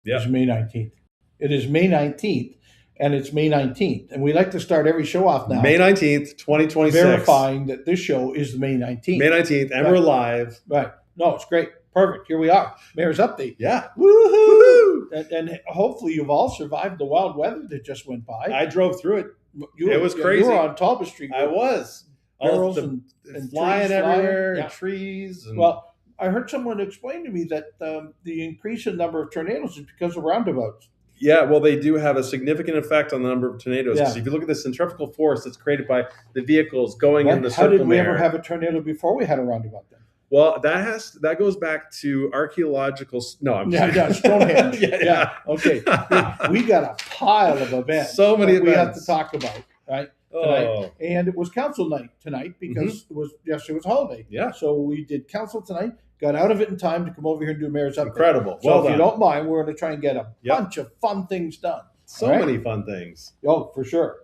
Yeah. is May 19th. It is May 19th, and it's May 19th. And we like to start every show off now. May 19th, 2026. Verifying that this show is May 19th. May 19th, and we're live. Right. No, it's great. Perfect. Here we are. Mayor's Update. Yeah. Woohoo! And hopefully you've all survived the wild weather that just went by. I drove through it. It was You crazy. were on Talbot Street. I was. Barrels and and flying trees everywhere, flying. and trees. And Well, I heard someone explain to me that the increase in number of tornadoes is because of roundabouts. yeah, well, they do have a significant effect on the number of tornadoes. Yeah. Because if you look at the centrifugal force that's created by the vehicles going in the How circle did we ever mirror. have a tornado before we had a roundabout then? Well, that goes back to archaeological. No, I'm Yeah, Stonehenge. yeah. Okay. We got a pile of events. So many that we have events. to talk about, right? Tonight. Oh, And it was council night tonight because yesterday was a holiday. yeah. So we did council tonight, got out of it in time to come over here and do Mayor's Update. Incredible. So Well if done. you don't mind, we're going to try and get a Yep. bunch of fun things done. So All right? many fun things. Oh, for sure.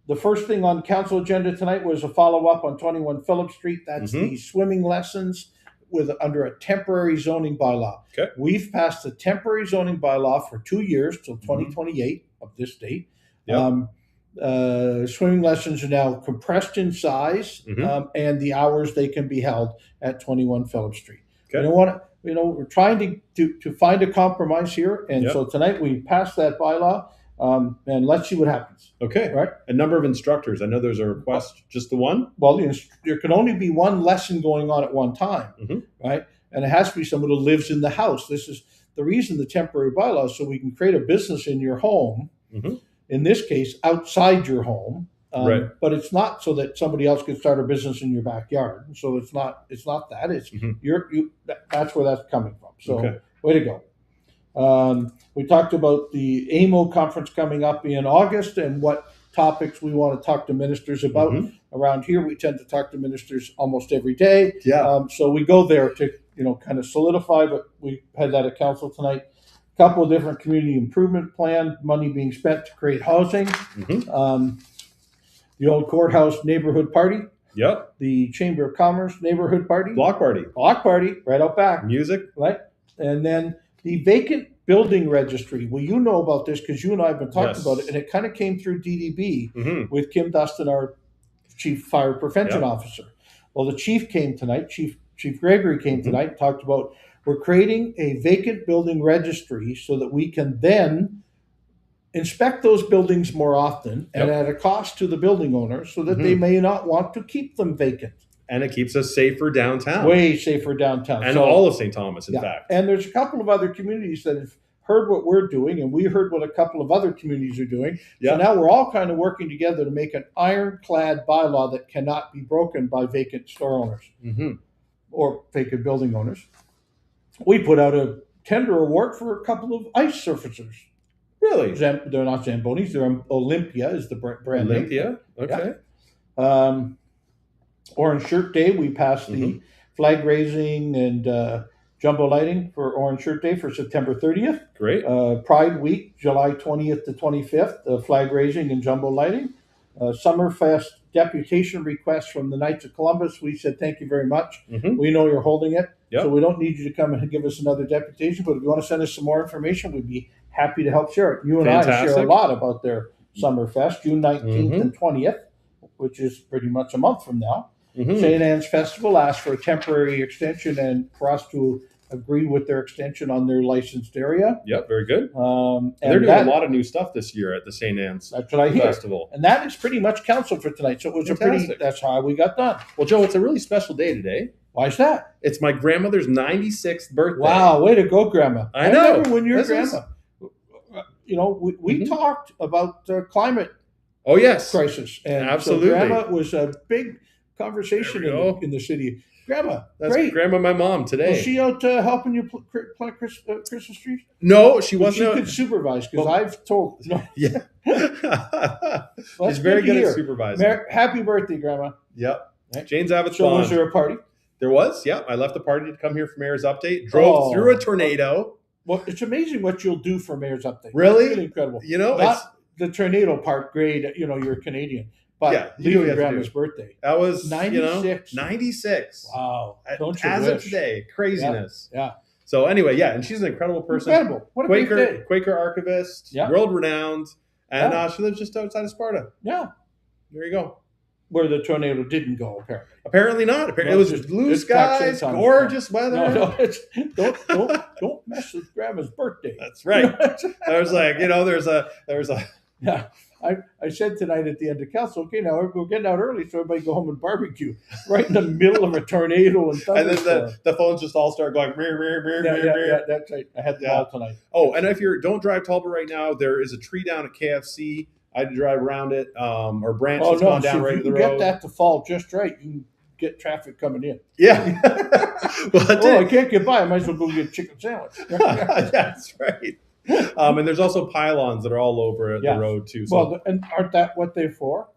The first thing on council agenda tonight was a follow-up on 21 Phillip Street. That's the swimming lessons under a temporary zoning bylaw. Okay. We've passed a temporary zoning bylaw for 2 years till 2028 of this date. Yep. Swimming lessons are now compressed in size, and the hours they can be held at 21 Phillip Street. Okay. We're trying to find a compromise here, and so tonight we passed that bylaw, and let's see what happens. Okay. Right. A number of instructors. I know there's a request. Just the one? Well, there can only be one lesson going on at one time, right? And it has to be someone who lives in the house. This is the reason the temporary bylaw is so we can create a business in your home. In this case, outside your home, Right. But it's not so that somebody else can start a business in your backyard. So it's not that. It's that's where that's coming from. So way to go. We talked about the AMO conference coming up in August and what topics we want to talk to ministers about. Around here, we tend to talk to ministers almost every day. Yeah. So we go there to kind of solidify. But we had that at council tonight. Couple of different community improvement plan money being spent to create housing. The old courthouse neighborhood party. Yep. The Chamber of Commerce neighborhood party. Block party. Block party right out back. Music. Right. And then the vacant building registry. Well, you know about this because you and I have been talking about it, and it kind of came through DDB with Kim Dustin, our chief fire prevention officer. Well, the chief came tonight. Chief Gregory came tonight and talked about we're creating a vacant building registry so that we can then inspect those buildings more often and at a cost to the building owners so that they may not want to keep them vacant. And it keeps us safer downtown. Way safer downtown. And all of St. Thomas, in fact. And there's a couple of other communities that have heard what we're doing, and we heard what a couple of other communities are doing. So now we're all kind of working together to make an ironclad bylaw that cannot be broken by vacant store owners or vacant building owners. We put out a tender award for a couple of ice surfacers. Really? They're not Zambonis. They're Olympia is the brand name. Olympia? Okay. Orange Shirt Day, we passed the flag raising and jumbo lighting for Orange Shirt Day for September 30th. Great. Pride Week, July 20th to 25th, flag raising and jumbo lighting. Summerfest deputation request from the Knights of Columbus. We said thank you very much. We know you're holding it, so we don't need you to come and give us another deputation, but if you want to send us some more information, we'd be happy to help share it. You and I share a lot about their Summerfest, June 19th and 20th, which is pretty much a month from now. St. Anne's Festival asked for a temporary extension and for us to agree with their extension on their licensed area. Yep, very good. And they're doing a lot of new stuff this year at the St. Anne's That's what I hear. Festival. And that is pretty much council for tonight. So it was that's how we got done. Well, Joe, it's a really special day today. Why is that? It's my grandmother's 96th birthday. Wow, way to go, Grandma. I know. Remember when you're Grandma. We talked about climate crisis. And absolutely. So Grandma was a big conversation in the city. Grandma, that's great. Grandma, my mom today. Was she out helping you plant Christmas trees? No, she wasn't. She could supervise because I've told. No. Yeah. She's very good at supervising. Happy birthday, Grandma. Yep. Right. Jane's Abbott's So was there a party? There was, yeah. I left the party to come here for Mayor's Update. Drove through a tornado. Well, it's amazing what you'll do for Mayor's Update. Really? It's really incredible. Not the tornado part, great. You're Canadian. But leaving Grandma's birthday. That was 96. 96. Wow. Don't you As wish. of today, craziness. Yeah. So anyway, yeah, and she's an incredible person. Incredible. What a great day. Quaker archivist, Yeah. world renowned, and Yeah. she lives just outside of Sparta. Yeah. There you go. Where the tornado didn't go, apparently. Apparently not. Apparently, No, it was just blue skies, gorgeous weather. No, don't mess with Grandma's birthday. That's right. I was like, there's a. Yeah. I said tonight at the end of council, okay, now we're getting out early, so everybody go home and barbecue. Right in the middle of a tornado and thunderstorm. And then the phones just all start going, Yeah, that's right. I had them all tonight. Oh, and if don't drive Talbot right now, there is a tree down at KFC. I had to drive around it, or branch that's gone down right to the road. If you get that to fall just right, you can get traffic coming in. Yeah. I can't get by. I might as well go get a chicken sandwich. That's right. And there's also pylons that are all over the road too. So. Well, and aren't that what they're for?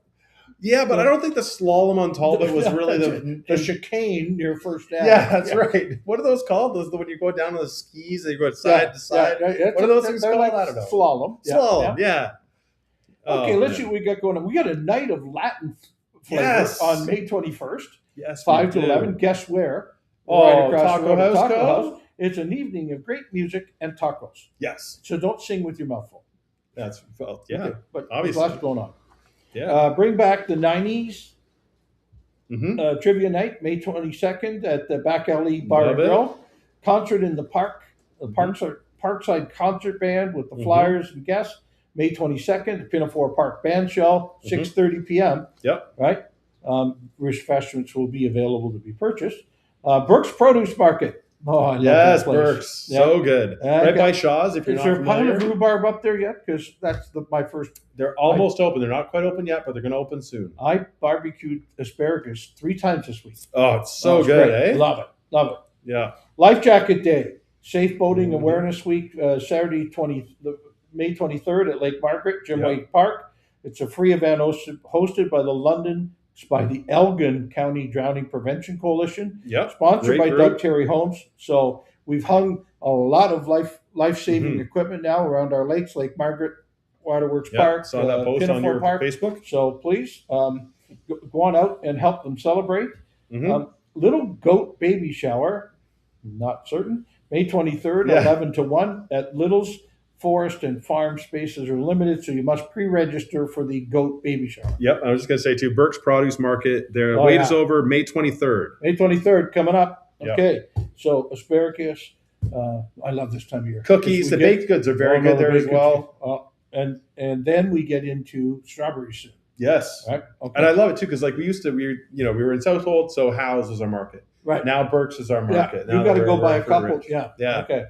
Yeah, but I don't think the slalom on Talbot was really the chicane near First Ave. Yeah, that's right. What are those called? Those when you go down on the skis and you go side to side. What are those things called? Like I don't know. Slalom. Slalom. Yeah. Okay, let's see what we got going on. We got a night of Latin flavor on May 21st. Yes, 5 to 11. Guess where? Right across the road, Taco House. It's an evening of great music and tacos. Yes. So don't sing with your mouth full. That's yeah. Okay, but obviously, there's lots going on. Yeah. Bring back the 90s trivia night, May 22nd at the Back Alley Bar and Grill. Concert in the park. The Parkside Concert Band with the Flyers and guests. May 22nd, the Pinafore Park Band Shell, 6:30 p.m. Yep. Right? Refreshments will be available to be purchased. Burke's Produce Market. Oh, I love that place. Burke's. Yep. So good. Right by Shaw's, if you're not familiar. Is there a pile of rhubarb up there yet? Because that's my first. They're almost open. They're not quite open yet, but they're going to open soon. I barbecued asparagus 3 times this week. Oh, it's so good, eh? Love it. Love it. Yeah. Life Jacket Day. Safe Boating Awareness Week, Saturday, May 23rd at Lake Margaret, Jim White Park. It's a free event hosted by the Elgin County Drowning Prevention Coalition. Yep. Sponsored by Doug Terry Homes. So we've hung a lot of life-saving equipment now around our lakes, Lake Margaret, Waterworks Park. Saw that post on your Facebook. So please go on out and help them celebrate. Little Goat Baby Shower, not certain, May 23rd, 11 to 1 at Little's. Forest and farm spaces are limited, so you must pre-register for the goat baby shower. Yep, I was just going to say too, Burke's Produce Market, their wait is over May 23rd. May 23rd, coming up. Okay, so asparagus, I love this time of year. Cookies, the baked goods are very good there as well. And then we get into strawberries soon. Yes, right? Okay. And I love it too because like we were in Southold, so Howe's was our market. Right now, Burke's is our market. Yeah, you got to go buy a couple. Yeah. Okay.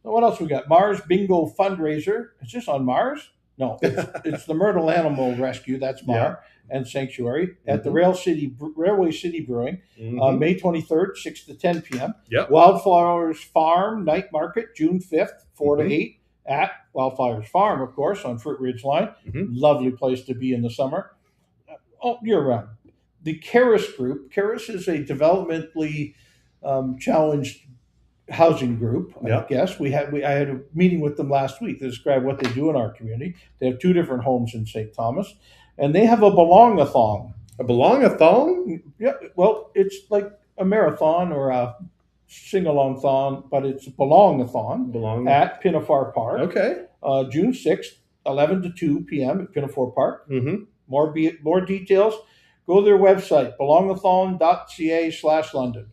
So what else we got? Mars Bingo Fundraiser. Is this on Mars? No, it's the Myrtle Animal Rescue. That's Mar and Sanctuary at the Railway City Brewing, May 23rd, 6 to 10 p.m. Yep. Wildflowers Farm Night Market, June 5th, 4 to 8 at Wildflowers Farm, of course, on Fruit Ridge Line. Lovely place to be in the summer. Year round. The Caris Group. Caris is a developmentally challenged housing group, I guess. I had a meeting with them last week to describe what they do in our community. They have 2 different homes in St. Thomas, and they have a belong-a-thon. A belong-a-thon? Yeah, well, it's like a marathon or a sing-along-thon, but it's a belong-a-thon at Pinafore Park. Okay. June 6th, 11 to 2 p.m. at Pinafore Park. More details, go to their website, belongathon.ca/London.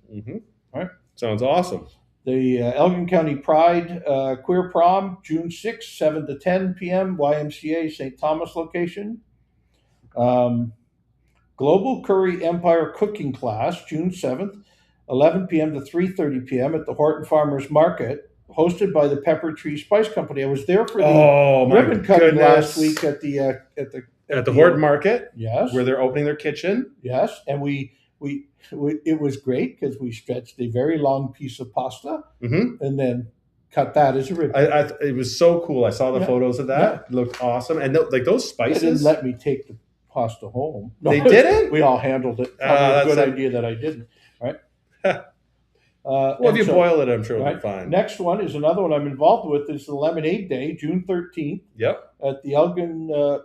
All right. Sounds awesome. The Elgin County Pride Queer Prom, June 6th, 7 to 10 p.m., YMCA St. Thomas location. Global Curry Empire Cooking Class, June 7th, 11 p.m. to 3:30 p.m. at the Horton Farmers Market, hosted by the Pepper Tree Spice Company. I was there for the ribbon cutting last week at the Horton Market. Yes. Where they're opening their kitchen. Yes, and it was great because we stretched a very long piece of pasta and then cut that as a ribbon. It was so cool. I saw the photos of that. It looked awesome. And those spices. They didn't let me take the pasta home. No, they didn't? We all handled it. Probably a good idea that I didn't. Right? Well, if you boil it, I'm sure it'll be fine. Next one is another one I'm involved with. Is the Lemonade Day, June 13th. Yep. At the Elgin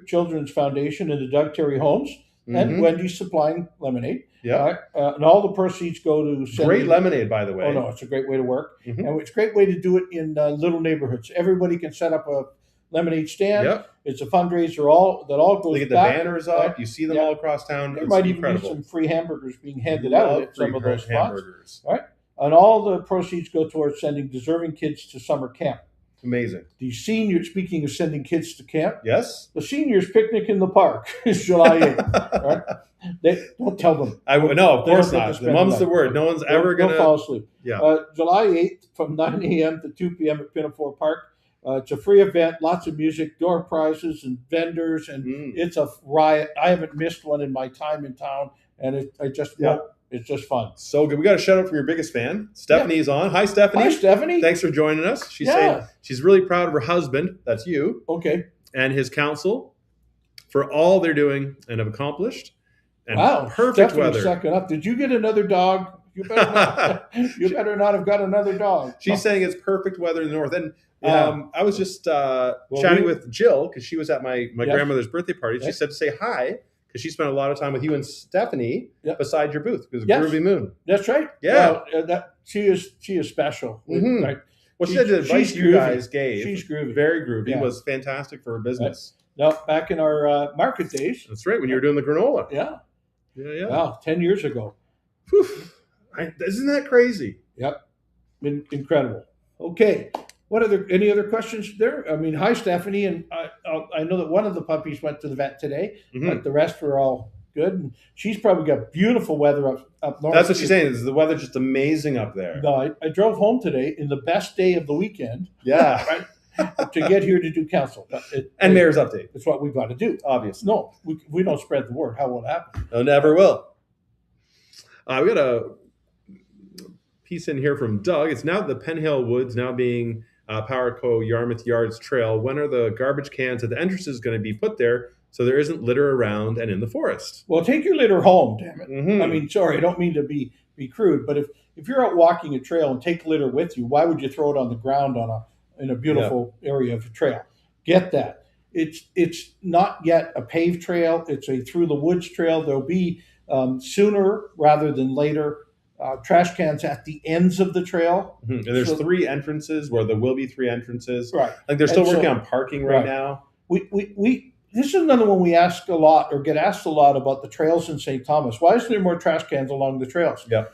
Children's Foundation and the Doug Terry Homes. and Wendy's supplying lemonade. Yeah. And all the proceeds go to Great lemonade, by the way. Oh no, it's a great way to work, and it's a great way to do it in little neighborhoods. Everybody can set up a lemonade stand. Yep. It's a fundraiser. All goes. They get the back. banners up. You see them all across town. There It's might incredible. even be some free hamburgers being handed out at some of those spots. Hamburgers. All right, and all the proceeds go towards sending deserving kids to summer camp. Amazing. The seniors, speaking of sending kids to camp, yes, the seniors picnic in the park is July 8th. Right? Don't tell them. No, of course not. The mum's the word. No one's ever going to fall asleep. Yeah. July 8th from 9 a.m. to 2 p.m. at Pinafore Park. It's a free event, lots of music, door prizes, and vendors, and it's a riot. I haven't missed one in my time in town, and it's just fun. So good. We got a shout out from your biggest fan. Stephanie's on. Hi, Stephanie. Hi, Stephanie. Thanks for joining us. She's saying she's really proud of her husband, that's you, okay, and his council for all they're doing and have accomplished. And wow, perfect Stephanie, weather. Suck it up. Did you get another dog? You better not have got another dog. She's saying it's perfect weather in the north. And I was just chatting with Jill because she was at my grandmother's birthday party. She said to say hi because she spent a lot of time with you and Stephanie beside your booth because of Groovy Moon. That's right. Yeah, she is special. Right? Well, she said the advice you guys gave. She's groovy. Very groovy. Was fantastic for her business. Now, back in our market days. That's right. When you were doing the granola. Yeah. Wow, 10 years ago. Whew. Isn't that crazy? Yep. Incredible. Okay. Any other questions there? I mean, hi, Stephanie. And I know that one of the puppies went to the vet today, but the rest were all good. And she's probably got beautiful weather up north. That's what she's saying. Is the weather's just amazing up there. No, I drove home today in the best day of the weekend. Yeah. Right? To get here to do council. And Mayor's update. It's what we've got to do. Obviously. No, we don't spread the word. How will it happen? No, never will. We got a piece in here from Doug. It's now the Penhale Woods now being Powerco Yarmouth Yards Trail. When are the garbage cans at the entrances going to be put there so there isn't litter around and in the forest? Well, take your litter home, damn it. I mean, sorry, I don't mean to be crude, but if you're out walking a trail and take litter with you, why would you throw it on the ground in a beautiful area of a trail? Get that. It's not yet a paved trail. It's a through the woods trail. There'll be sooner rather than later trash cans at the ends of the trail. And there's 3 entrances where there will be 3 entrances. Right. Like they're still working on parking right now. This is another one we ask a lot or get asked a lot about the trails in St. Thomas. Why is there more trash cans along the trails? Yeah.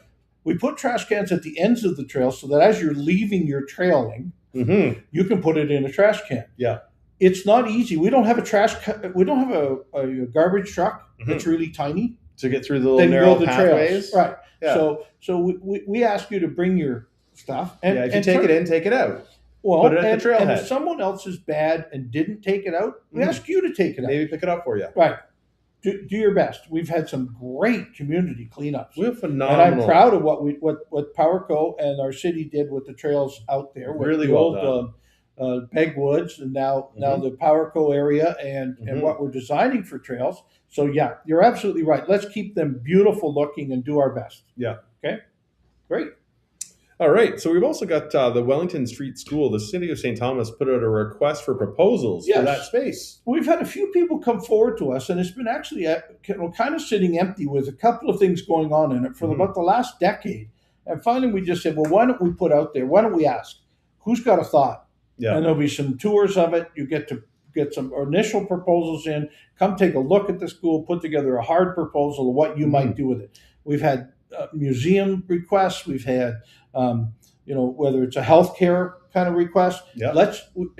We put trash cans at the ends of the trail so that as you're leaving your trailing, you can put it in a trash can. Yeah. It's not easy. We don't have a garbage truck that's really tiny to get through the little narrow pathways. Right. Yeah. So we ask you to bring your stuff. And, if you take it in, take it out. Well, put it at the trailhead. And if someone else is bad and didn't take it out, we ask you to take it out. Maybe pick it up for you. Right. Do your best. We've had some great community cleanups. We're phenomenal. And I'm proud of what Powerco and our city did with the trails out there. Really well done. Peg Woods and now the Powerco area and what we're designing for trails. So yeah, you're absolutely right. Let's keep them beautiful looking and do our best. Yeah. Okay. Great. All right. So we've also got the Wellington Street School. The city of St. Thomas put out a request for proposals for that space. We've had a few people come forward to us, and it's been actually kind of sitting empty with a couple of things going on in it for about the last decade. And finally, we just said, well, why don't we put out there? Why don't we ask? Who's got a thought? Yeah. And there'll be some tours of it. You get to get some initial proposals in. Come take a look at the school. Put together a hard proposal of what you might do with it. We've had museum requests. We've had whether it's a healthcare kind of request. Yeah.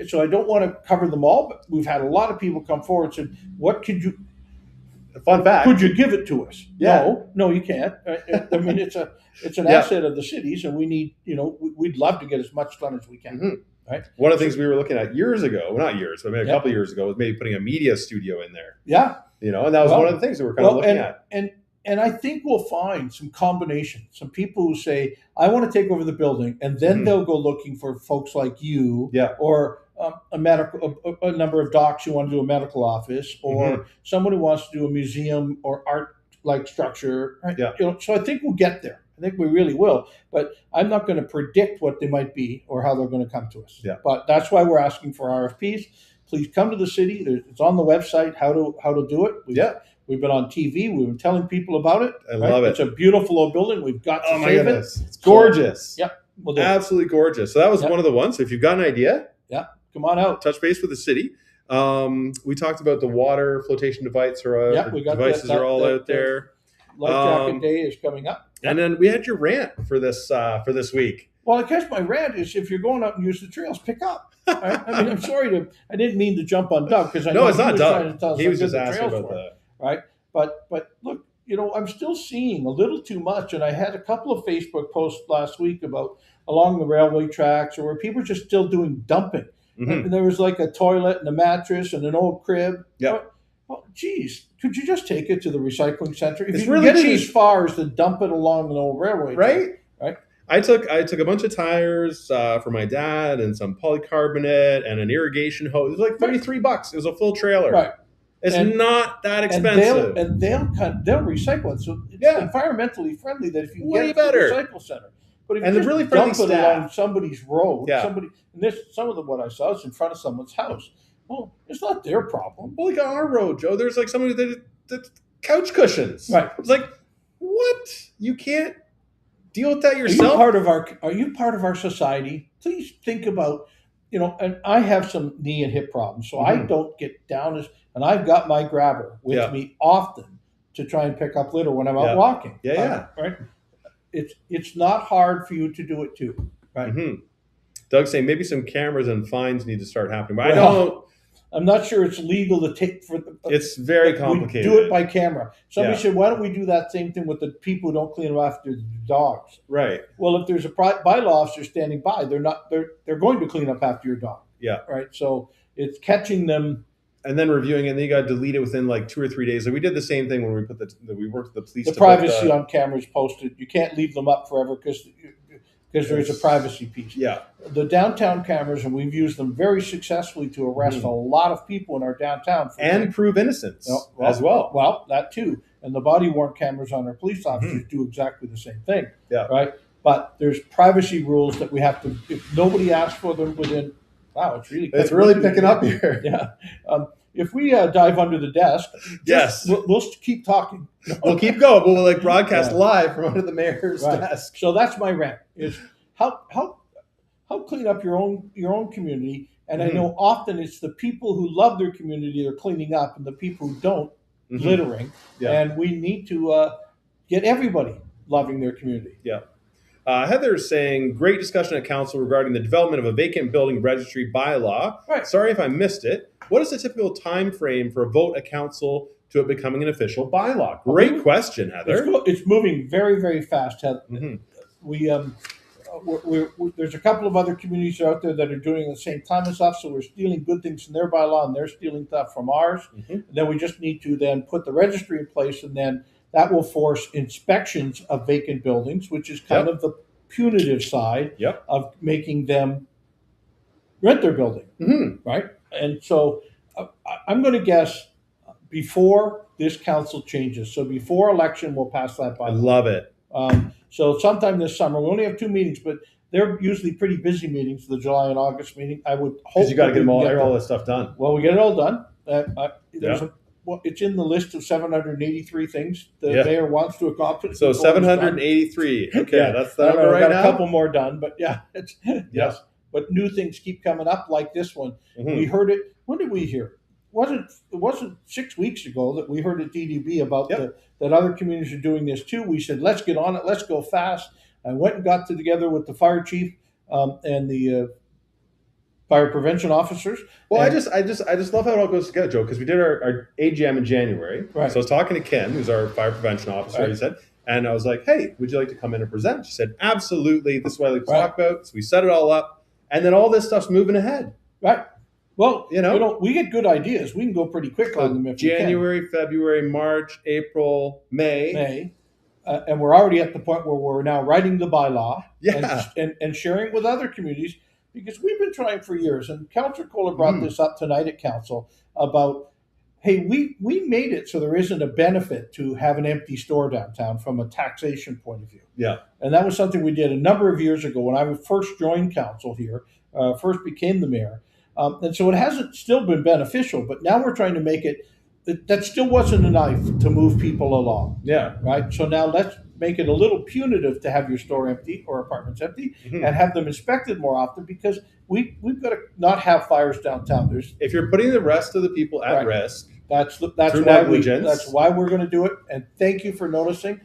So I don't want to cover them all, but we've had a lot of people come forward and said, what could you... Fun fact. Could you give it to us? Yeah. No, you can't. I mean, it's an asset of the cities, and we need, we'd love to get as much done as we can. Right. One of the things we were looking at years ago, well, not years, but maybe a couple of years ago, was maybe putting a media studio in there. Yeah. And that was one of the things that we're kind of looking at. And I think we'll find some combination. Some people who say, I want to take over the building, and then they'll go looking for folks like you, or a number of docs who want to do a medical office, or someone who wants to do a museum or art-like structure. Right? Yeah. So I think we'll get there. I think we really will. But I'm not going to predict what they might be or how they're going to come to us. Yeah. But that's why we're asking for RFPs. please come to the city. It's on the website how to do it. We've been on TV. We've been telling people about it. I love it. It's a beautiful old building. We've got to save it. It's gorgeous. So, we'll do absolutely gorgeous. So that was one of the ones. So if you've got an idea, come on out. Touch base with the city. We talked about the water flotation device, or we got devices are all out there. Life Jacket Day is coming up. And then we had your rant for this week. Well, I guess my rant is, if you're going out and use the trails, pick up. Right? I mean, I didn't mean to jump on Doug, because I know it's not Doug. He was just asking about that. Right? But look, I'm still seeing a little too much, and I had a couple of Facebook posts last week about along the railway tracks, or where people are just still doing dumping. And there was like a toilet and a mattress and an old crib. Well, geez, could you just take it to the recycling center? If you get it as far as to dump it along an old railway track, right? I took a bunch of tires for my dad, and some polycarbonate, and an irrigation hose. It was like $33. It was a full trailer. Right. It's not that expensive. And they'll recycle it. So it's environmentally friendly that if you get it to the recycle center. But if you just dump it along somebody's road, some of what I saw is in front of someone's house. Well, it's not their problem. Well, like on our road, Joe, there's like somebody that couch cushions. Right. It's like, what? You can't deal with that yourself? Are you part of our society? Please think about, and I have some knee and hip problems, so I don't get down and I've got my grabber with me often to try and pick up litter when I'm out walking. Right. It's not hard for you to do it too. Right. Doug's saying maybe some cameras and fines need to start happening, but I'm not sure it's legal to take it's very complicated. We do it by camera. Somebody said, why don't we do that same thing with the people who don't clean up after the dogs? Right. Well, if there's a bylaw officer standing by, they're going to clean up after your dog. Yeah. Right. So it's catching them. And then reviewing it, and then you got to delete it within like 2 or 3 days. So we did the same thing when we we worked with the police. The privacy on cameras posted. You can't leave them up forever because there's a privacy piece. Yeah. The downtown cameras, and we've used them very successfully to arrest a lot of people in our downtown. And prove innocence as well. Well, that too. And the body-worn cameras on our police officers do exactly the same thing. Yeah. Right? But there's privacy rules that we have to, if nobody asks for them within, it's really picking up here. Yeah. If we dive under the desk, we'll keep talking. We'll keep going. We'll broadcast live from under the mayor's desk. So that's my rant: is help clean up your own community. And I know often it's the people who love their community are cleaning up, and the people who don't littering. Yeah. And we need to get everybody loving their community. Yeah. Heather's saying, great discussion at council regarding the development of a vacant building registry bylaw. Right. Sorry if I missed it. What is the typical time frame for a vote at council to it becoming an official bylaw? Great question, Heather. It's moving very, very fast, Heather. There's a couple of other communities out there that are doing it at the same time as us, so we're stealing good things from their bylaw, and they're stealing stuff from ours. And then we just need to then put the registry in place, and then that will force inspections of vacant buildings, which is kind of the punitive side of making them rent their building, right? And so I'm going to guess before this council changes, so before election, we'll pass that by. I love it. So sometime this summer, we only have 2 meetings, but they're usually pretty busy meetings, the July and August meeting. I would hope because you got to get all this stuff done. Well, we get it all done. It's in the list of 783 things the mayor wants to accomplish. So 783. Okay, that's the number right now. A couple more done, but yes. But new things keep coming up, like this one. We heard it. When did we hear it? It wasn't 6 weeks ago that we heard at DDB about that other communities are doing this too. We said, let's get on it. Let's go fast. I went and got together with the fire chief and the fire prevention officers. Well, I just love how it all goes together, Joe, because we did our AGM in January. Right. So I was talking to Kim, who's our fire prevention officer. He said, and I was like, hey, would you like to come in and present? She said, absolutely. This is what I like to talk about. So we set it all up. And then all this stuff's moving ahead. Right. Well, we get good ideas. We can go pretty quick on them if January, February, March, April, May. And we're already at the point where we're now writing the bylaw and sharing with other communities, because we've been trying for years. And Councillor Kohler brought this up tonight at council about, hey, we made it so there isn't a benefit to have an empty store downtown from a taxation point of view. Yeah. And that was something we did a number of years ago when I first joined council here, first became the mayor. And so it hasn't still been beneficial, but now we're trying to make it, that still wasn't enough to move people along. Yeah. Right. So now let's make it a little punitive to have your store empty or apartments empty and have them inspected more often, because we've got to not have fires downtown. If you're putting the rest of the people at risk, that's through why negligence. That's why we're going to do it. And thank you for noticing.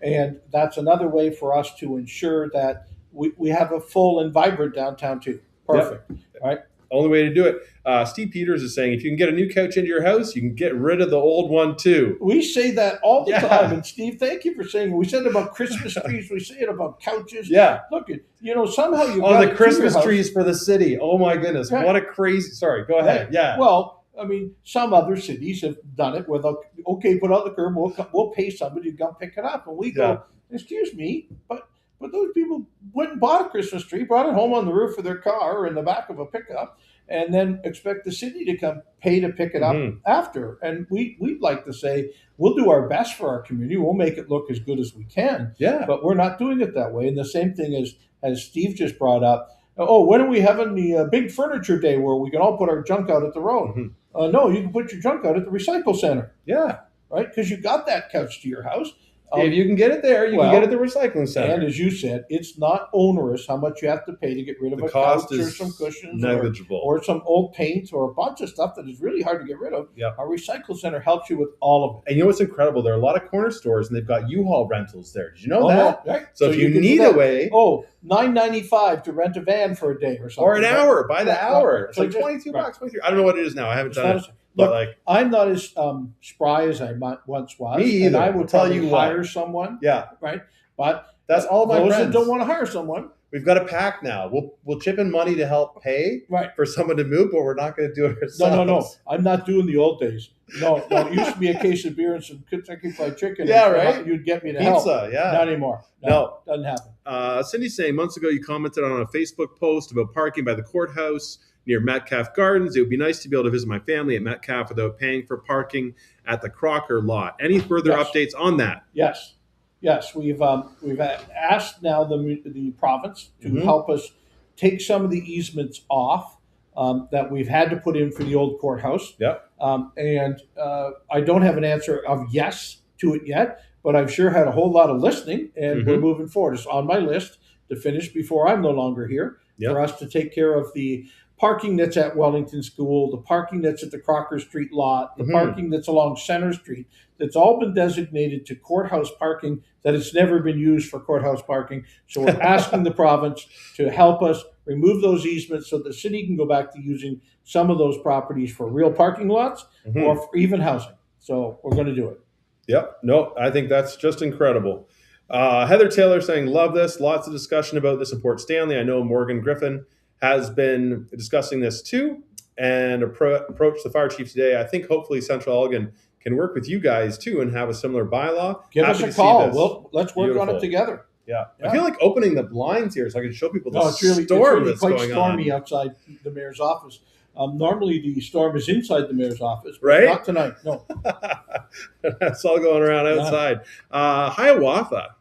And that's another way for us to ensure that we have a full and vibrant downtown too. Perfect. Yep. Right. Only way to do it. Steve Peters is saying, if you can get a new couch into your house, you can get rid of the old one too. We say that all the time. And Steve, thank you for saying it. We said it about Christmas trees. We say it about couches. Yeah. Look, somehow you got the Christmas trees for the city. Oh my goodness. Yeah. What a crazy, sorry, go ahead. Right. Yeah. Well, I mean, some other cities have done it where they'll, put out the curb, we'll pay somebody to come pick it up. And we go, excuse me, but those people went and bought a Christmas tree, brought it home on the roof of their car or in the back of a pickup, and then expect the city to come pay to pick it up after. And we'd like to say, we'll do our best for our community. We'll make it look as good as we can. Yeah. But we're not doing it that way. And the same thing as Steve just brought up, when are we having the big furniture day where we can all put our junk out at the road? No, you can put your junk out at the recycle center. Yeah. Right? Because you got that couch to your house. If you can get it there, you can get it at the recycling center. And as you said, it's not onerous how much you have to pay to get rid of a couch or some cushions negligible. Or some old paint or a bunch of stuff that is really hard to get rid of. Yep. Our recycle center helps you with all of it. And you know what's incredible? There are a lot of corner stores, and they've got U-Haul rentals there. Did you know that? Right. So if you need a way... $9.95 to rent a van for a day or something. Or an hour, by the hour. It's so like $22, $23. I don't know what it is now. I haven't done it. Look, I'm not as spry as I once was. Me either. And I would tell you hire someone. Yeah. Right. But that's all of my those friends that don't want to hire someone. We've got a pact now. We'll chip in money to help pay for someone to move, but we're not going to do it ourselves. No. I'm not doing the old days. No. It used to be a case of beer and some Kentucky Fried Chicken. Yeah, right. You'd get me to Pizza, help. yeah. Not anymore. No, doesn't happen. Cindy's saying, months ago you commented on a Facebook post about parking by the courthouse near Metcalf Gardens. It would be nice to be able to visit my family at Metcalf without paying for parking at the Crocker lot. Any further updates on that? Yes, we've asked now the province to help us take some of the easements off that we've had to put in for the old courthouse. Yep. And I don't have an answer of yes to it yet, but I've sure had a whole lot of listening, and we're moving forward. It's on my list to finish before I'm no longer here for us to take care of the parking that's at Wellington School, the parking that's at the Crocker Street lot, the parking that's along Center Street, that's all been designated to courthouse parking, that it's never been used for courthouse parking. So we're asking the province to help us remove those easements so the city can go back to using some of those properties for real parking lots or for even housing. So we're going to do it. Yep. No, I think that's just incredible. Heather Taylor saying, love this. Lots of discussion about this in Port Stanley. I know Morgan Griffin has been discussing this too and approached the fire chief today. I think hopefully Central Elgin can work with you guys too and have a similar bylaw. Give us a call. Let's work on it together. Yeah. I feel like opening the blinds here so I can show people the storm that's quite going stormy on outside the mayor's office. Normally the storm is inside the mayor's office, but right? Not tonight. No. It's all going around outside. Hiawatha.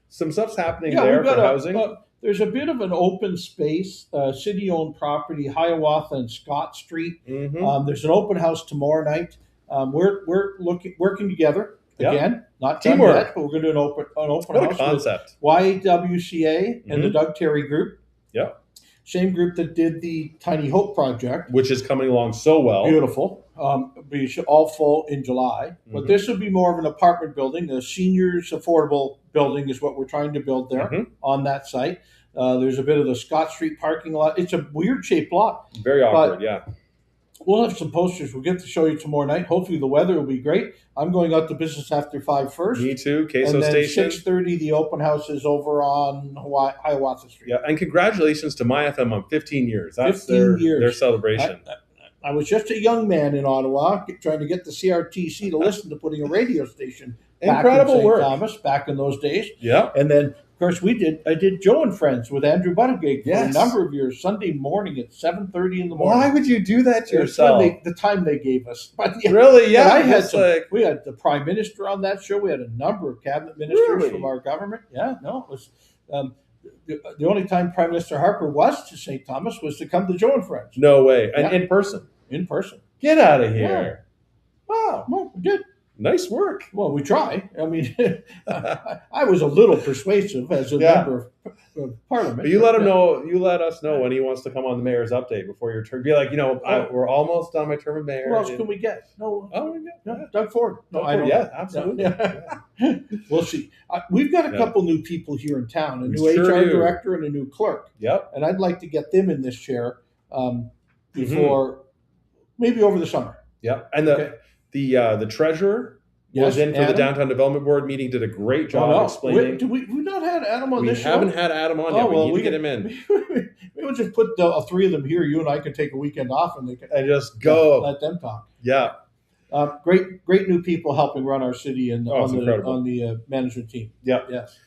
Some stuff's happening there for housing. There's a bit of an open space, city-owned property, Hiawatha and Scott Street. There's an open house tomorrow night. We're working together again. Not teamwork, yet, but we're going to do an open house. Concept. With YWCA and the Doug Terry Group. Yeah. Same group that did the Tiny Hope project, which is coming along so well. Beautiful. We should all full in July. But this will be more of an apartment building. A seniors affordable building is what we're trying to build there on that site. There's a bit of the Scott Street parking lot. It's a weird shaped lot. Very awkward, yeah. We'll have some posters. We'll get to show you tomorrow night. Hopefully the weather will be great. I'm going out to business after 5 first. Me too. Queso and then Station. 6:30, the open house is over on Hiawatha Street. Yeah, and congratulations to My FM on 15 years. That's 15 years. Their celebration. I was just a young man in Ottawa trying to get the CRTC to listen to putting a radio station back in St. Thomas back in those days. Yeah. And then, of course, I did Joe and Friends with Andrew Buttigieg for a number of years, Sunday morning at 7:30 in the morning. Why would you do that to yourself? The time they gave us. But really? Yeah. We had the Prime Minister on that show. We had a number of cabinet ministers from our government. Yeah, no, it was the only time Prime Minister Harper was to St. Thomas was to come to Joe and Friends. No way. And Yeah. in person. In person. Get out of here. Wow. Well, we did. Nice work. Well, we try. I mean, I was a little persuasive as a member of Parliament. But you let him know. You let us know when he wants to come on the mayor's update before your term. Be like, we're almost done my term of mayor. Who else can we get? No. Oh, No, Doug Ford. No, Doug I Ford, don't. yeah, absolutely. Yeah. We'll see. We've got a couple new people here in town, a We new sure HR do. director and a new clerk. Yep. And I'd like to get them in this chair before, maybe over the summer. Yep. And the treasurer was in for Adam? the Downtown Development Board meeting, did a great job explaining. We've not had Adam on this show? We haven't had Adam on yet. We need to get him in. We would just put three of them here. You and I can take a weekend off and they can just go. Let them talk. Yeah. Great new people helping run our city and on incredible. the management team. Yep. Yes.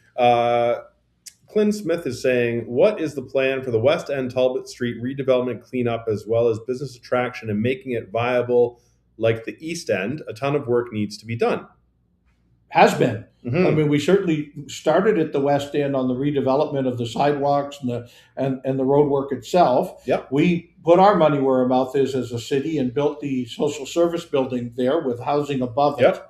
Clint Smith is saying, what is the plan for the West End Talbot Street redevelopment cleanup as well as business attraction and making it viable like the East End? A ton of work needs to be done. Has been. Mm-hmm. I mean, we certainly started at the West End on the redevelopment of the sidewalks and the road work itself. Yep. We put our money where our mouth is as a city and built the social service building there with housing above it.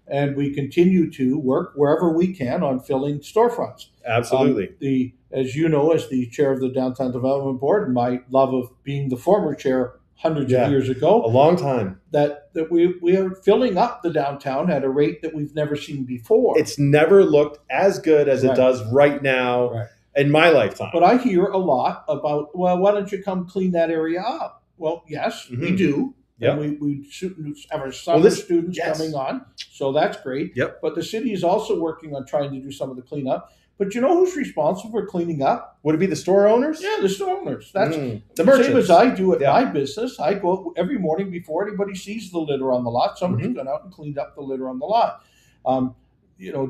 And we continue to work wherever we can on filling storefronts. Absolutely. As you know, as the chair of the Downtown Development Board, and my love of being the former chair hundreds of years ago, a long time, that we are filling up the downtown at a rate that we've never seen before. It's never looked as good as it does right now in my lifetime. But I hear a lot about, well, why don't you come clean that area up? Well, yes, we do. Yep. And we have our summer students coming on, so that's great. Yep. But the city is also working on trying to do some of the cleanup. But you know who's responsible for cleaning up? Would it be the store owners? Yeah, the store owners. That's the merchants. Same as I do at my business. I go every morning before anybody sees the litter on the lot. Somebody's gone out and cleaned up the litter on the lot.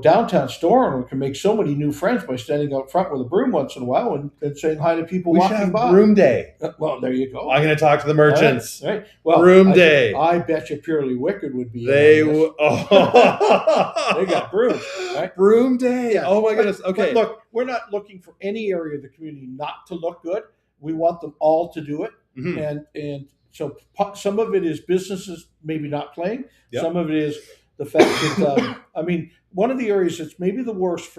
Downtown store owner can make so many new friends by standing out front with a broom once in a while and saying hi to people walking by. We should have broom day. Well, there you go. I'm going to talk to the merchants. Right. Well, broom day. I bet you Purely Wicked would be. They got brooms. Right? Broom day. Yeah. Oh my goodness. Okay. But look, we're not looking for any area of the community not to look good. We want them all to do it, and so some of it is businesses maybe not playing. Yep. Some of it is the fact that one of the areas that's maybe the worst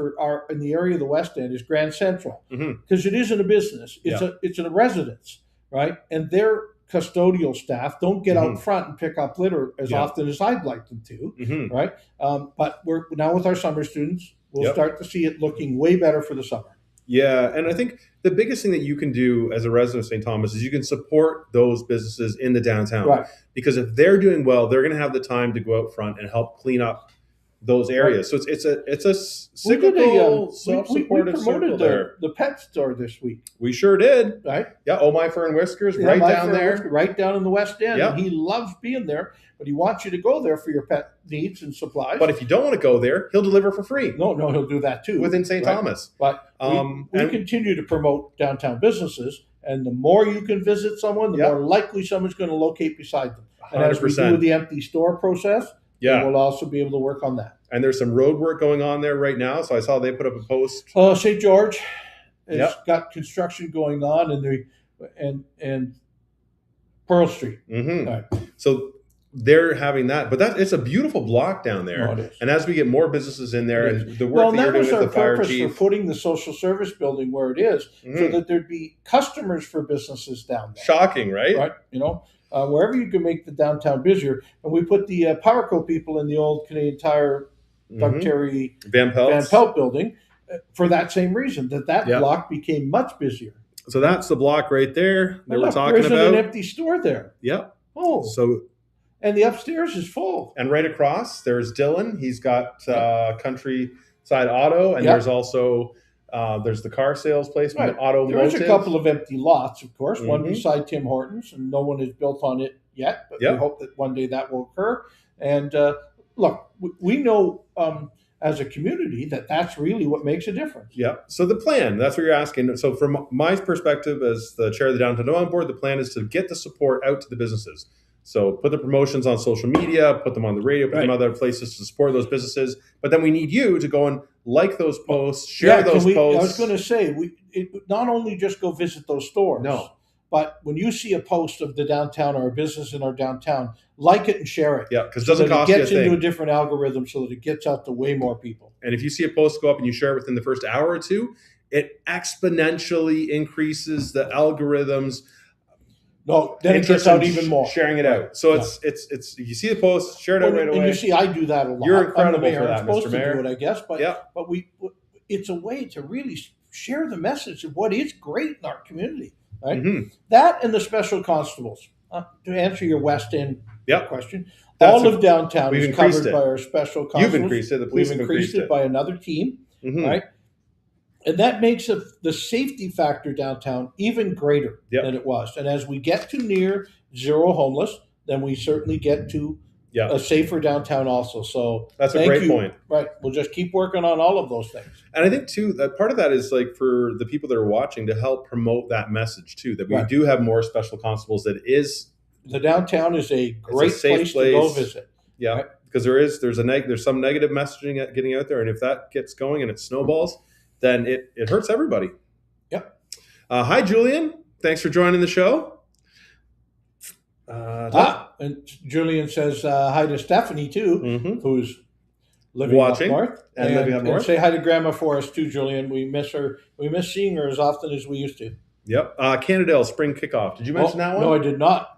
in the area of the West End is Grand Central, because it isn't a business; it's a residence, right? And their custodial staff don't get out front and pick up litter as often as I'd like them to, right? But we're now with our summer students, we'll start to see it looking way better for the summer. Yeah, and I think the biggest thing that you can do as a resident of St. Thomas is you can support those businesses in the downtown. Right. Because if they're doing well, they're going to have the time to go out front and help clean up those areas. Right. So it's a cyclical, self-supportive circle there. The pet store this week. We sure did. Right. Yeah, Oh My Fur and Whiskers, right down there. Right down in the West End. Yep. And he loves being there, but he wants you to go there for your pet needs and supplies. But if you don't want to go there, he'll deliver for free. No, he'll do that too. Within St. Thomas. But we continue to promote downtown businesses, and the more you can visit someone, the more likely someone's going to locate beside them. 100%. And as we do the empty store process, we'll also be able to work on that. And there's some road work going on there right now. So I saw they put up a post. St. George has got construction going on, and Pearl Street. Mm-hmm. Right. So they're having that, but it's a beautiful block down there. It is. And as we get more businesses in there, and the work that you're doing with the fire chief, that was our purpose for putting the social service building where it is, so that there'd be customers for businesses down there. Shocking, right? Right. Wherever you can make the downtown busier, and we put the PowerCo people in the old Canadian Tire, Doug Terry Van Pelt building for that same reason, that block became much busier. So that's the block right there that we're talking there's about. There's an empty store there. Yep. Oh. So. And the upstairs is full. And right across, there's Dylan. He's got Countryside Auto, and there's also there's the car sales place, Auto Motive. There's a couple of empty lots, of course, one beside Tim Hortons, and no one has built on it yet, but we hope that one day that will occur. And look, we know as a community that's really what makes a difference. Yeah. So the plan, that's what you're asking. So from my perspective as the chair of the Downtown Development Board, the plan is to get the support out to the businesses. So put the promotions on social media, put them on the radio, put them on other places to support those businesses. But then we need you to go and like those posts, share those posts. I was going to say, not only just go visit those stores. No. But when you see a post of the downtown or a business in our downtown, like it and share it. Yeah, because it doesn't cost you a thing. It gets into a different algorithm so that it gets out to way more people. And if you see a post go up and you share it within the first hour or two, it exponentially increases the algorithms. No, then it gets out even more. Sharing it out. So it's you see the post, share it out right away. And you see, I do that a lot. You're incredible I'm the mayor. for that, I'm supposed Mr. Mayor. to do it, I guess. But it's a way to really share the message of what is great in our community. Right? Mm-hmm. That and the special constables. To answer your West End question, all of downtown is covered by our special constables. You've increased it. The police have increased it by another team, right? And that makes the safety factor downtown even greater than it was. And as we get to near zero homeless, then we certainly get to a safer downtown also. So that's a great point. Right. We'll just keep working on all of those things. And I think too that part of that is like for the people that are watching to help promote that message too, that we do have more special constables. The downtown is a great place to go visit. Yeah. Right? Because there's some negative messaging getting out there. And if that gets going and it snowballs, then it hurts everybody. Yep. Hi, Julian. Thanks for joining the show. And Julian says hi to Stephanie too, who's living up north. And say hi to Grandma for us too, Julian. We miss her. We miss seeing her as often as we used to. Yep. Cannondale Spring Kickoff. Did you mention that one? No, I did not.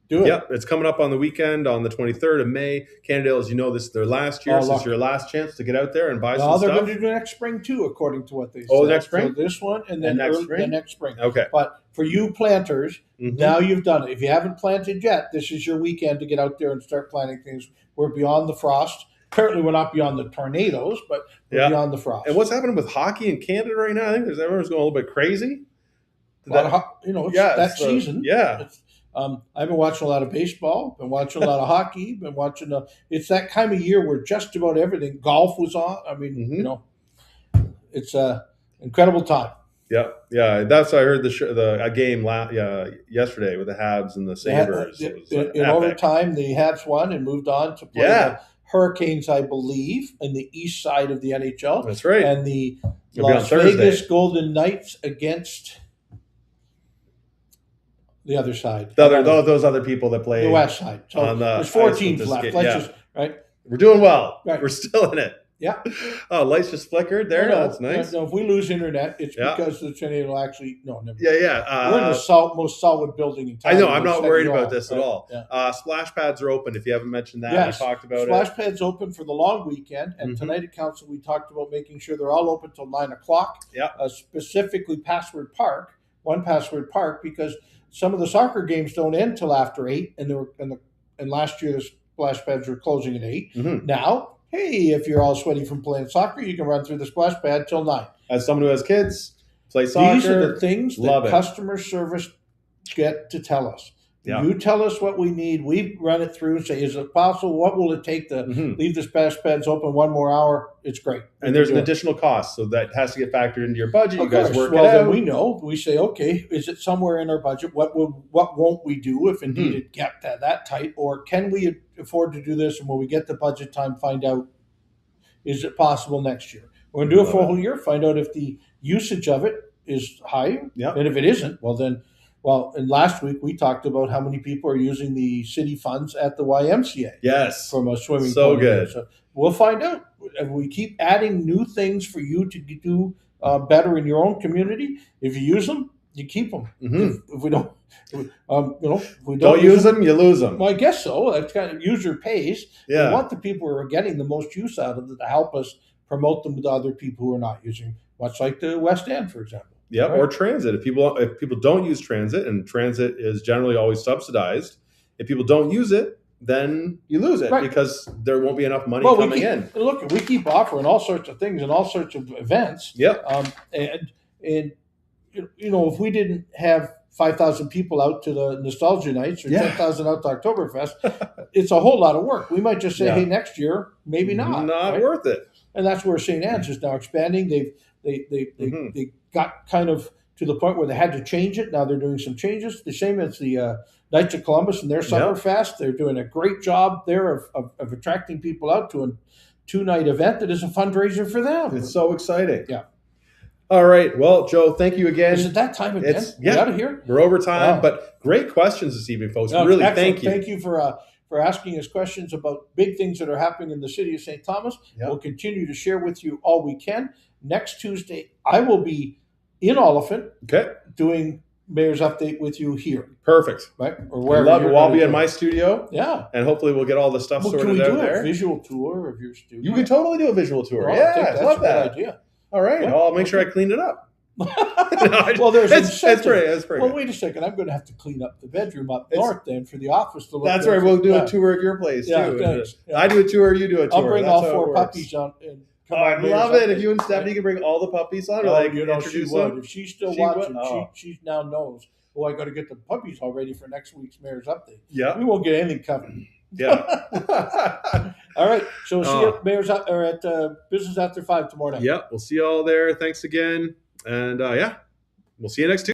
Do it. Yep. It's coming up on the weekend on the 23rd of May. Cannondale, as you know, this is their last year. So it's your last chance to get out there and buy some stuff. They're going to do next spring too, according to what they said. Oh, next spring? So this one and then next spring. Okay. But for you planters, now you've done it. If you haven't planted yet, this is your weekend to get out there and start planting things. We're beyond the frost. Apparently, we're not beyond the tornadoes, but we're beyond the frost. And what's happening with hockey in Canada right now? I think everyone's going a little bit crazy. That season. Yeah. I've been watching a lot of baseball, been watching a lot of hockey, been watching it's that time of year where just about everything. Golf was on. I mean, it's an incredible time. Yeah. That's I heard a game yesterday with the Habs and the Sabres. In overtime, the Habs won and moved on to play the Hurricanes, I believe, in the east side of the NHL. That's right. And the Las Vegas Golden Knights against the other side. Those other people that play the west side. So there's 4 teams left. We're doing well. Right. We're still in it. Yeah. Oh, lights just flickered there. No, that's nice. No, if we lose internet, it's because the tornado will actually never. Yeah. We're in the most solid building in town. I know. I'm not worried about this at all. Yeah. Splash pads are open. If you haven't mentioned that, we talked about Splash pads open for the long weekend, and tonight at council we talked about making sure they're all open till 9:00. Yeah. Specifically, One Password Park, because some of the soccer games don't end till after 8, and last year the splash pads were closing at 8. Now, hey, if you're all sweaty from playing soccer, you can run through the splash pad till 9. As someone who has kids, play soccer. These are the things that customer service get to tell us. Yeah. You tell us what we need. We run it through and say, is it possible? What will it take to leave the splash pads open one more hour? It's great. And there's an additional cost, so that has to get factored into your budget. You guys work it out. Then we know. We say, okay, is it somewhere in our budget? What won't we do if indeed it get that tight? Or can we afford to do this? And when we get the budget time, find out, is it possible next year? We're going to do it for a whole year, find out if the usage of it is high. Yeah. And if it isn't, and last week we talked about how many people are using the city funds at the YMCA. Yes. From a swimming pool. So good. So we'll find out. If we keep adding new things for you to do better in your own community, if you use them, you keep them. If we don't, if we don't use them, you lose them. Well, I guess so. That's kind of user pays. Yeah. We want the people who are getting the most use out of it to help us promote them to other people who are not using, much like the West End, for example. Yeah, right? Or transit. If people don't use transit, and transit is generally always subsidized, if people don't use it, then you lose it because there won't be enough money coming in. Look, we keep offering all sorts of things and all sorts of events. Yep. And if we didn't have 5,000 people out to the Nostalgia Nights or 10,000 out to Oktoberfest, it's a whole lot of work. We might just say, hey, next year, maybe not. Not worth it. And that's where St. Anne's is now expanding. They got kind of to the point where they had to change it. Now they're doing some changes. The same as the Knights of Columbus and their Summerfest. They're doing a great job there of attracting people out to 2-night event that is a fundraiser for them. It's so exciting. Yeah. All right. Well, Joe, thank you again. Is it that time again? Yeah. We out of here? We're over time, Wow. but great questions this evening, folks. No, really, excellent. thank you. Thank you for asking us questions about big things that are happening in the city of St. Thomas. Yep. We'll continue to share with you all we can. Next Tuesday, I will be in Oliphant Okay. doing Mayor's Update with you here, Perfect. right? Or I wherever. love it. you're Well, I'll gonna be in do my it. studio, Yeah. and hopefully we'll get all the stuff Well, can sorted we out do there. a visual tour of your studio? You can totally do a visual tour. Well, I Yeah, think I that's love a good that. idea. All right. Yeah. Well, I'll make sure I clean it up. Well, there's it's incentive. pretty. It's pretty. Well, good. wait a second. I'm going to have to clean up the bedroom up It's- north then for the office to look. That's good. right. We'll do Yeah. a tour of your place Yeah, too. thanks. Yeah. I do a tour. You do a tour. I'll bring That's all how it 4 works. puppies on. And Oh, come on I'd Mayor's love it Update. if you and Stephanie could bring all the puppies on. Oh, Like you know, she introduce would. them. If she's still She would. watching, Oh. she now knows. Oh, I got to get the puppies all ready for next week's Mayor's Update. Yeah. We won't get anything covered. Yeah. All right. So see you Oh. at Mayor's or at Business After 5 tomorrow night. Yeah. We'll see you all there. Thanks again. And yeah, we'll see you next Tuesday.